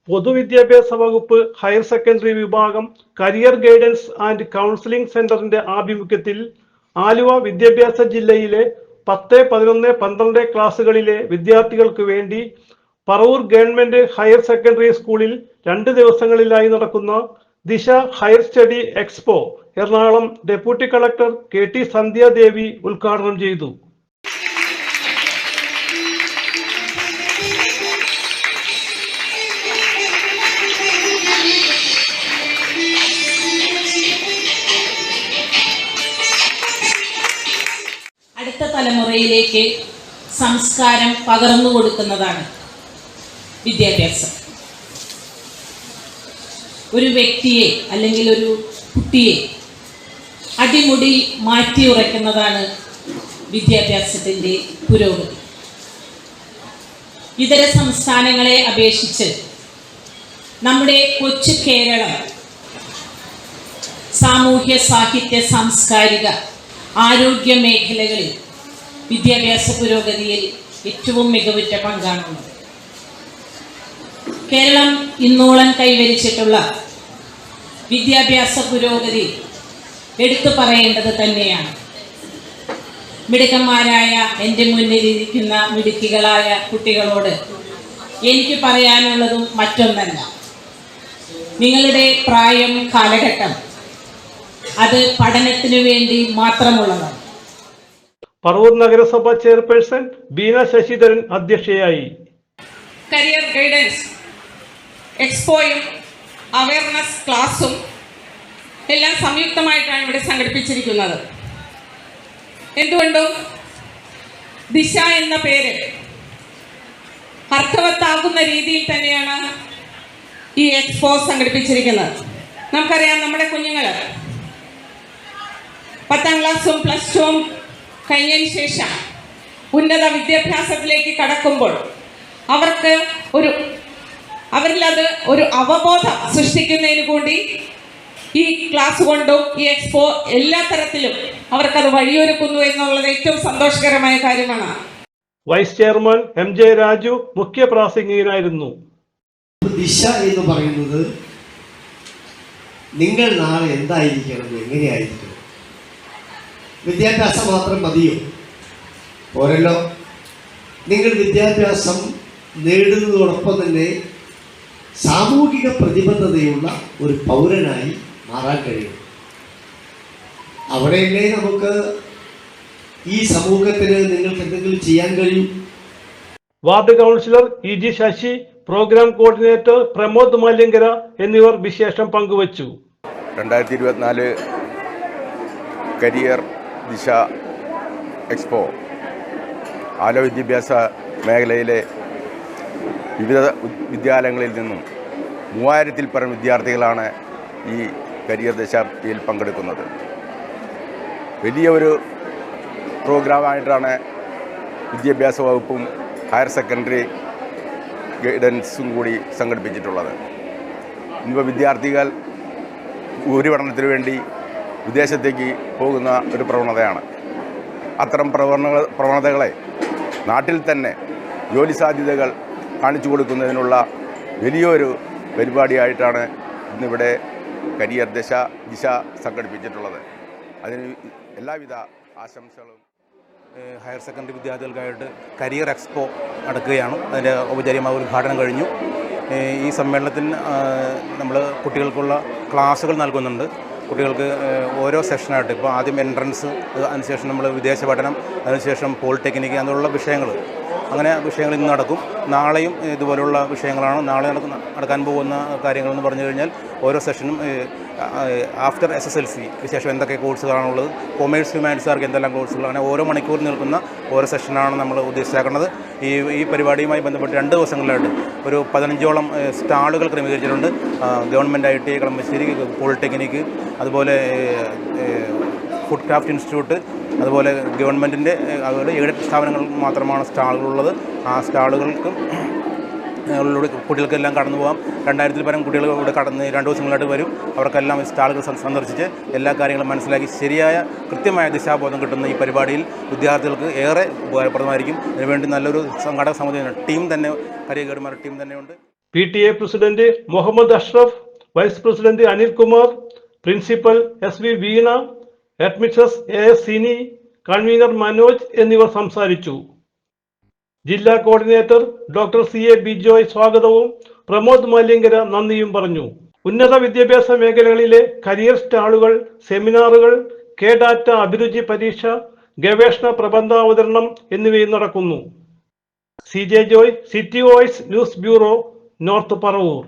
പൊതുവിദ്യാഭ്യാസ വകുപ്പ് higher secondary വിഭാഗം കരിയർ ഗൈഡൻസ് ആൻഡ് കൗൺസിലിംഗ് സെന്ററിന്റെ ആഭിമുഖ്യത്തിൽ ആലുവ വിദ്യാഭ്യാസ ജില്ലയിലെ 10, 11, 12 ക്ലാസ്സുകളിലെ വിദ്യാർത്ഥികൾക്ക് വേണ്ടി പറവൂർ ഗവൺമെന്റ് ഹയർ സെക്കൻഡറി സ്കൂളിൽ 2 ദിവസങ്ങളിലായി നടക്കുന്ന ദിശ higher study expo Ernakulam deputy collector KT Sandhyadevi ഉദ്ഘാടനം ചെയ്തു. അടുത്ത തലമുറയിലേക്ക് സംസ്കാരം പകർന്നു കൊടുക്കുന്നതാണ് വിദ്യാഭ്യാസം. ഒരു വ്യക്തിയെ അല്ലെങ്കിൽ ഒരു കുട്ടിയെ അടിമുടി മാറ്റി ഉറയ്ക്കുന്നതാണ് വിദ്യാഭ്യാസത്തിൻ്റെ പുരോഗതി. ഇതര സംസ്ഥാനങ്ങളെ അപേക്ഷിച്ച് നമ്മുടെ കൊച്ചു കേരളം സാമൂഹ്യ, സാഹിത്യ, സാംസ്കാരിക, ആരോഗ്യ മേഖലകളിൽ വിദ്യാഭ്യാസ പുരോഗതിയിൽ ഏറ്റവും മികവുറ്റ പങ്കാണുള്ളത്. കേരളം ഇന്നോളം കൈവരിച്ചിട്ടുള്ള വിദ്യാഭ്യാസ പുരോഗതി എടുത്തു പറയേണ്ടത് തന്നെയാണ്. മിടുക്കന്മാരായ എൻ്റെ മുന്നിലിരിക്കുന്ന മിടുക്കികളായ കുട്ടികളോട് എനിക്ക് പറയാനുള്ളതും മറ്റൊന്നല്ല. നിങ്ങളുടെ പ്രായം, കാലഘട്ടം അത് പഠനത്തിനു വേണ്ടി മാത്രമുള്ളതാണ്. പറവൂർ നഗരസഭ ചെയർപേഴ്സൺ ബീന ശശിധരൻ അധ്യക്ഷയായി. കരിയർ ഗൈഡൻസ് എക്സ്പോയും അവയർനെസ് ക്ലാസും എല്ലാം സംയുക്തമായിട്ടാണ് ഇവിടെ സംഘടിപ്പിച്ചിരിക്കുന്നത്. എന്തുകൊണ്ടും ദിശ എന്ന പേര് അർത്ഥവത്താകുന്ന രീതിയിൽ തന്നെയാണ് ഈ എക്സ്പോ സംഘടിപ്പിച്ചിരിക്കുന്നത്. നമുക്കറിയാം, നമ്മുടെ കുഞ്ഞുങ്ങൾ 10ാം ക്ലാസ്സും പ്ലസ് ടുവും കഴിഞ്ഞതിന് ശേഷം ഉന്നത വിദ്യാഭ്യാസത്തിലേക്ക് കടക്കുമ്പോൾ അവരിലത് ഒരു അവബോധം സൃഷ്ടിക്കുന്നതിന് കൂടി ഈ ക്ലാസ് കൊണ്ടും ഈ എക്സ്പോ എല്ലാ തരത്തിലും അവർക്കത് വഴിയൊരുക്കുന്നു എന്നുള്ളത് ഏറ്റവും സന്തോഷകരമായ കാര്യമാണ്. വൈസ് ചെയർമാൻ MJ രാജു മുഖ്യ പ്രാസംഗികനായിരുന്നു. ദിശ എന്ന് പറയുന്നത് നിങ്ങൾ നാളെ എന്തായിരിക്കണം, എങ്ങനെയായിരിക്കണം, വിദ്യാഭ്യാസം മാത്രം മതിയോ? പോരല്ലോ. നിങ്ങൾ വിദ്യാഭ്യാസം നേടുന്നതോടൊപ്പം തന്നെ സാമൂഹിക പ്രതിബദ്ധതയുള്ള ഒരു പൗരനായി മാറാൻ കഴിയും. അവിടെയല്ലേ നമുക്ക് ഈ സമൂഹത്തിന് നിങ്ങൾക്ക് എന്തെങ്കിലും ചെയ്യാൻ കഴിയും. Ward councillor EG Sasi, programme coordinator Pramod Malinkara എന്നിവർ വിശേഷം പങ്കുവച്ചു. 2024 കരിയർ ദിശ എക്സ്പോ ആലുവ വിദ്യാഭ്യാസ മേഖലയിലെ വിവിധ വിദ്യാലയങ്ങളിൽ നിന്നും 3000-ൽ പരം വിദ്യാർത്ഥികളാണ് ഈ കരിയർ ദിശയിൽ പങ്കെടുക്കുന്നത്. വലിയ ഒരു പ്രോഗ്രാമായിട്ടാണ് വിദ്യാഭ്യാസ വകുപ്പും ഹയർ സെക്കൻഡറി ഗൈഡൻസും കൂടി സംഘടിപ്പിച്ചിട്ടുള്ളത്. ഇന്നിപ്പോൾ വിദ്യാർത്ഥികൾ ഉപരിപഠനത്തിന് വേണ്ടി വിദേശത്തേക്ക് പോകുന്ന ഒരു പ്രവണതയാണ്. അത്തരം പ്രവണതകളെ നാട്ടിൽ തന്നെ ജോലി സാധ്യതകൾ കാണിച്ചു കൊടുക്കുന്നതിനുള്ള വലിയൊരു പരിപാടിയായിട്ടാണ് ഇന്നിവിടെ കരിയർ ദിശ സംഘടിപ്പിച്ചിട്ടുള്ളത്. അതിന് എല്ലാവിധ ആശംസകളും. ഹയർ സെക്കൻഡറി വിദ്യാർത്ഥികൾക്കായിട്ട് കരിയർ എക്സ്പോ നടക്കുകയാണ്. അതിൻ്റെ ഔപചാരികമായ ഉദ്ഘാടനം കഴിഞ്ഞു. ഈ സമ്മേളനത്തിൽ നമ്മൾ കുട്ടികൾക്കുള്ള ക്ലാസ്സുകൾ നൽകുന്നുണ്ട്. കുട്ടികൾക്ക് ഓരോ സെഷനായിട്ട്, ഇപ്പോൾ ആദ്യം എൻട്രൻസ്, അതിനുശേഷം നമ്മൾ വിദേശ പഠനം, അതിനുശേഷം പോളിടെക്നിക്ക്, അങ്ങനെയുള്ള വിഷയങ്ങൾ ഇന്ന് നടക്കും. നാളെയും ഇതുപോലുള്ള വിഷയങ്ങളാണ് നാളെ നടക്കാൻ പോകുന്ന കാര്യങ്ങളെന്ന് പറഞ്ഞു കഴിഞ്ഞാൽ ഓരോ സെഷനും ആഫ്റ്റർ SSLCക്ക് ശേഷം എന്തൊക്കെ കോഴ്സുകളാണുള്ളത്, കൊമേഴ്സ് ഹ്യൂമാനിറ്റീസുകാർക്ക് എന്തെല്ലാം കോഴ്സുകൾ, അങ്ങനെ ഓരോ മണിക്കൂർ നിൽക്കുന്ന ഓരോ സെഷനാണ് നമ്മൾ ഉദ്ദേശിച്ചേക്കുന്നത്. ഈ പരിപാടിയുമായി ബന്ധപ്പെട്ട് 2 ദിവസങ്ങളിലായിട്ട് ഒരു 15ഓളം സ്റ്റാളുകൾ ക്രമീകരിച്ചിട്ടുണ്ട്. ഗവൺമെൻറ് IT കളമശ്ശേരി, പോളിടെക്നിക്ക്, അതുപോലെ ഫുഡ് ക്രാഫ്റ്റ് ഇൻസ്റ്റിറ്റ്യൂട്ട്, അതുപോലെ ഗവൺമെൻറ്റിൻ്റെ അതുപോലെ എയ്ഡഡ് സ്ഥാപനങ്ങൾ മാത്രമാണ് സ്റ്റാളുകളുള്ളത്. ആ സ്റ്റാളുകൾക്കും കുട്ടികൾക്കെല്ലാം കടന്നു പോകാം. 2000-ൽ പരം കുട്ടികൾ ഇവിടെ കടന്ന് 2 ദിവസങ്ങളായിട്ട് വരും. അവർക്കെല്ലാം സ്റ്റാളുകൾ സന്ദർശിച്ച് എല്ലാ കാര്യങ്ങളും മനസ്സിലാക്കി ശരിയായ കൃത്യമായ ദിശാബോധം കിട്ടുന്ന ഈ പരിപാടിയിൽ വിദ്യാർത്ഥികൾക്ക് ഏറെ ഉപകാരപ്രദമായിരിക്കും. അതിനുവേണ്ടി നല്ലൊരു സംഘാടക സമിതി ടീം തന്നെ, കരിയർ ഗൈഡന്മാരുടെ ടീം തന്നെയുണ്ട്. PTA president Muhammad Ashraf, vice president Anilkumar, principal SV Veena, headmistress AS Sini, convener Manoj എന്നിവർ സംസാരിച്ചു. ജില്ലാ കോർഡിനേറ്റർ ഡോക്ടർ CA ബിജോയ് സ്വാഗതവും പ്രമോദ് മല്യങ്കര നന്ദിയും പറഞ്ഞു. ഉന്നത വിദ്യാഭ്യാസ മേഖലകളിലെ കരിയർ സ്റ്റാളുകൾ, സെമിനാറുകൾ, K-ഡാറ്റ അഭിരുചി പരീക്ഷ, ഗവേഷണ പ്രബന്ധാവതരണം എന്നിവയും നടക്കുന്നു. CJ Joy, city voice news bureau, north Paravur.